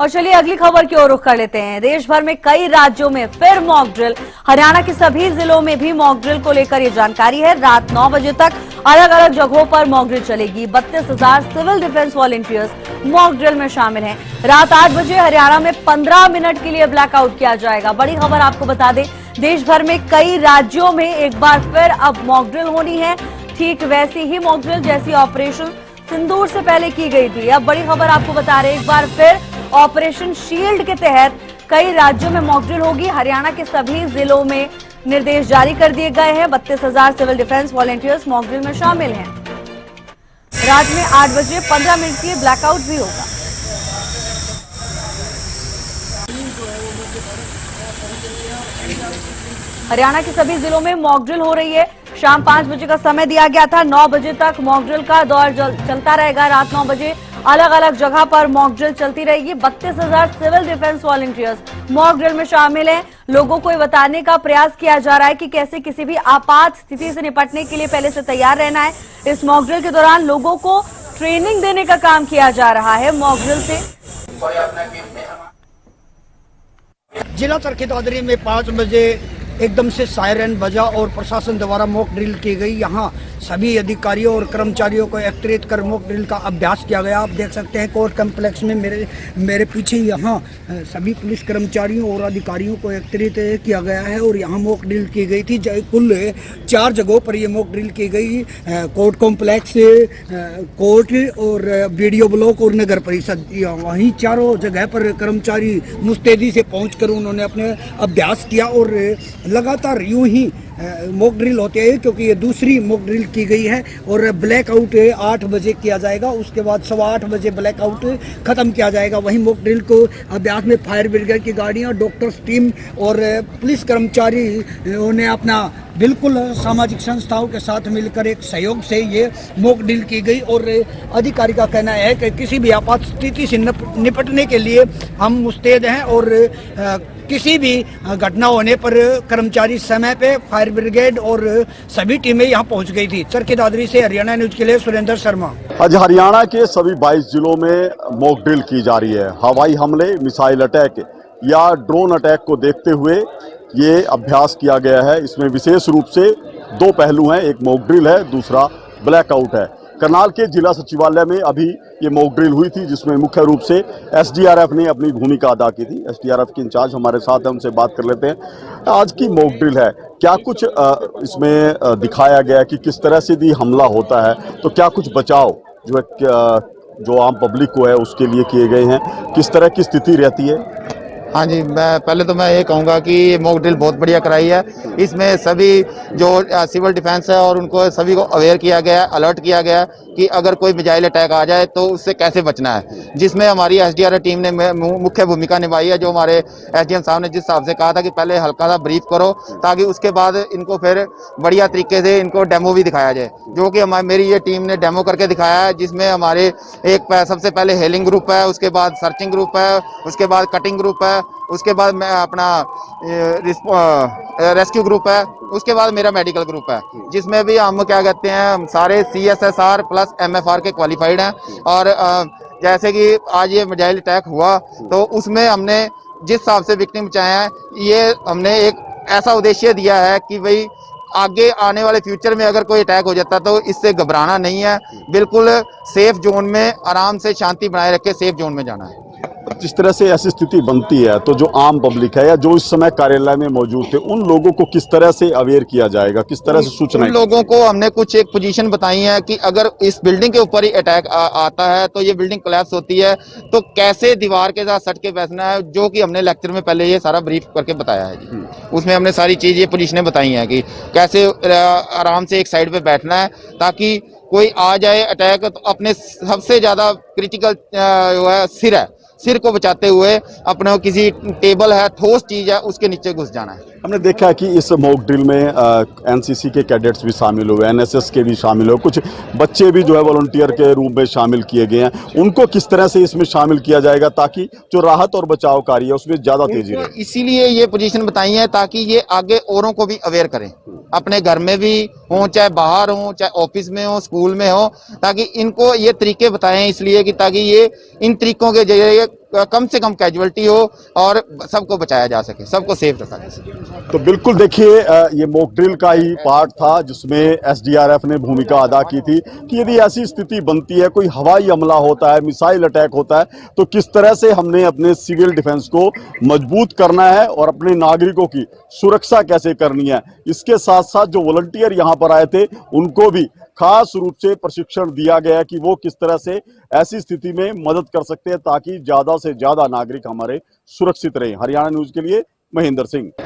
और चलिए अगली खबर की ओर रुख कर लेते हैं। देश भर में कई राज्यों में फिर मॉक ड्रिल। हरियाणा के सभी जिलों में भी मॉक ड्रिल को लेकर ये जानकारी है। रात 9 बजे तक अलग अलग जगहों पर मॉक ड्रिल चलेगी। 32,000 civil defence volunteers mock drill में शामिल हैं। रात 8 बजे हरियाणा में 15 मिनट के लिए ब्लैकआउट किया जाएगा। बड़ी खबर आपको बता दें, देश भर में कई राज्यों में एक बार फिर अब मॉक ड्रिल होनी है। ठीक वैसी ही मॉक ड्रिल जैसी ऑपरेशन सिंदूर से पहले की गई थी। अब बड़ी खबर आपको बता रहे, एक बार फिर ऑपरेशन शील्ड के तहत कई राज्यों में मॉक ड्रिल होगी। हरियाणा के सभी जिलों में निर्देश जारी कर दिए गए हैं। 32,000 civil defence volunteers mock drill में शामिल हैं। रात में 8 बजे 15 मिनट के ब्लैकआउट भी होगा। हरियाणा के सभी जिलों में मॉक ड्रिल हो रही है। शाम 5 बजे का समय दिया गया था। 9 बजे तक मॉक ड्रिल का दौर चलता रहेगा। रात 9 बजे अलग अलग जगह पर मॉक ड्रिल चलती रहेगी। 32,000 civil defence volunteers mock drill में शामिल हैं। लोगों को ये बताने का प्रयास किया जा रहा है कि कैसे किसी भी आपात स्थिति से निपटने के लिए पहले से तैयार रहना है। इस मॉक ड्रिल के दौरान लोगों को ट्रेनिंग देने का काम किया जा रहा है। मॉक ड्रिल से जिला चरखी दादरी में 5 बजे एकदम से सायरन बजा और प्रशासन द्वारा मॉक ड्रिल की गई। यहाँ सभी अधिकारियों और कर्मचारियों को एकत्रित कर मॉक ड्रिल का अभ्यास किया गया। आप देख सकते हैं कोर्ट कम्प्लेक्स में मेरे पीछे यहाँ सभी पुलिस कर्मचारियों और अधिकारियों को एकत्रित किया गया है और यहाँ मॉक ड्रिल की गई थी। कुल 4 जगहों पर ये मॉक ड्रिल की गई। कोर्ट कॉम्प्लेक्स, कोर्ट और बीडीओ ब्लॉक और नगर परिषद, वहीं चारों जगह पर कर्मचारी मुस्तैदी से पहुँच उन्होंने अपने अभ्यास किया और लगातार यूं ही मॉक ड्रिल होते हैं, क्योंकि ये दूसरी मॉक ड्रिल की गई है। और ब्लैकआउट 8 बजे किया जाएगा। उसके बाद 8:15 बजे ब्लैकआउट खत्म किया जाएगा। वहीं मॉक ड्रिल को अभ्यास में फायर ब्रिगेड की गाड़ियां, डॉक्टर्स टीम और पुलिस कर्मचारी ने अपना बिल्कुल सामाजिक संस्थाओं के साथ मिलकर एक सहयोग से ये मॉक ड्रिल की गई। और अधिकारी का कहना है कि किसी भी आपात स्थिति से निपटने के लिए हम मुस्तैद हैं और किसी भी घटना होने पर कर्मचारी समय पे फायर ब्रिगेड और सभी टीमें यहां पहुंच गई थी। चरखी दादरी से हरियाणा न्यूज के लिए सुरेंद्र शर्मा। आज हरियाणा के सभी 22 जिलों में मॉक ड्रिल की जा रही है। हवाई हमले, मिसाइल अटैक या ड्रोन अटैक को देखते हुए ये अभ्यास किया गया है। इसमें विशेष रूप से 2 पहलू हैं, एक मॉक ड्रिल है, दूसरा ब्लैकआउट है। करनाल के जिला सचिवालय में अभी ये मॉक ड्रिल हुई थी, जिसमें मुख्य रूप से एसडीआरएफ ने अपनी भूमिका अदा की थी। एसडीआरएफ के इंचार्ज हमारे साथ हैं, उनसे बात कर लेते हैं। आज की मॉक ड्रिल है, क्या कुछ इसमें दिखाया गया कि किस तरह से भी हमला होता है तो क्या कुछ बचाव जो आम पब्लिक को है उसके लिए किए गए हैं, किस तरह की स्थिति रहती है? हाँ जी, मैं ये कहूँगा कि मॉक ड्रिल बहुत बढ़िया कराई है। इसमें सभी जो सिविल डिफेंस है और उनको सभी को अवेयर किया गया, अलर्ट किया गया कि अगर कोई मिसाइल अटैक आ जाए तो उससे कैसे बचना है, जिसमें हमारी एसडीआरएफ टीम ने मुख्य भूमिका निभाई है। जो हमारे एसडीएम साहब ने जिस हिसाब से कहा था कि पहले हल्का सा ब्रीफ करो ताकि उसके बाद इनको फिर बढ़िया तरीके से इनको डेमो भी दिखाया जाए, जो कि मेरी ये टीम ने डेमो करके दिखाया है। जिसमें हमारे सबसे पहले हेलिंग ग्रुप है, उसके बाद सर्चिंग ग्रुप है, उसके बाद कटिंग ग्रुप है, उसके बाद मैं अपना रेस्क्यू ग्रुप है, उसके बाद मेरा मेडिकल ग्रुप है, जिसमें भी हम क्या कहते हैं, हम सारे CSSR प्लस MFR के क्वालिफाइड हैं। और जैसे कि आज ये मिसाइल अटैक हुआ तो उसमें हमने जिस हिसाब से विक्टिम बचाए हैं, ये हमने एक ऐसा उद्देश्य दिया है कि भाई आगे आने वाले फ्यूचर में अगर कोई अटैक हो जाता तो इससे घबराना नहीं है, बिल्कुल सेफ जोन में आराम से शांति बनाए रख के सेफ जोन में जाना है। जिस तरह से ऐसी स्थिति बनती है तो जो आम पब्लिक है या जो इस समय कार्यालय में मौजूद थे, उन लोगों को किस तरह से अवेयर किया जाएगा, किस तरह से सूचना? उन लोगों को हमने कुछ एक पोजीशन बताई है कि अगर इस बिल्डिंग के ऊपर ही अटैक आता है तो ये बिल्डिंग कोलैप्स होती है तो कैसे दीवार के साथ सट के बैठना है, जो कि हमने लेक्चर में पहले ये सारा ब्रीफ करके बताया है जी। उसमें हमने सारी चीज़ ये पोजीशनें बताई हैं कि कैसे आराम से एक साइड पे बैठना है ताकि कोई आ जाए अटैक तो अपने सबसे ज़्यादा क्रिटिकल जो है सिर को बचाते हुए अपने किसी टेबल है, ठोस चीज है, उसके नीचे घुस जाना है। हमने देखा है कि इस मॉक ड्रिल में एनसीसी के कैडेट्स भी शामिल हुए, एनएसएस के भी शामिल हुए, कुछ बच्चे भी जो है वॉलंटियर के रूप में शामिल किए गए हैं। उनको किस तरह से इसमें शामिल किया जाएगा ताकि जो राहत और बचाव कार्य है उसमें ज्यादा तेजी रहे? इसीलिए ये पोजीशन बताई है ताकि ये आगे औरों को भी अवेयर करें, अपने घर में भी हो, चाहे बाहर हो, चाहे ऑफिस में हो, स्कूल में हो, ताकि इनको ये तरीके बताएं, इसलिए कि ताकि ये इन तरीकों के जरिए कम से कम कैजुअलिटी हो और सबको बचाया जा सके, सबको सेफ रखा जा सके। तो बिल्कुल देखिए ये मॉक ड्रिल का ही पार्ट था जिसमें एसडीआरएफ ने भूमिका अदा की थी कि यदि ऐसी स्थिति बनती है, कोई हवाई हमला होता है, मिसाइल अटैक होता है, तो किस तरह से हमने अपने सिविल डिफेंस को मजबूत करना है और अपने नागरिकों की सुरक्षा कैसे करनी है। इसके साथ साथ जो वॉलंटियर यहाँ पर आए थे उनको भी खास रूप से प्रशिक्षण दिया गया है कि वो किस तरह से ऐसी स्थिति में मदद कर सकते हैं ताकि ज्यादा से ज्यादा नागरिक हमारे सुरक्षित रहें। हरियाणा न्यूज के लिए महेंद्र सिंह।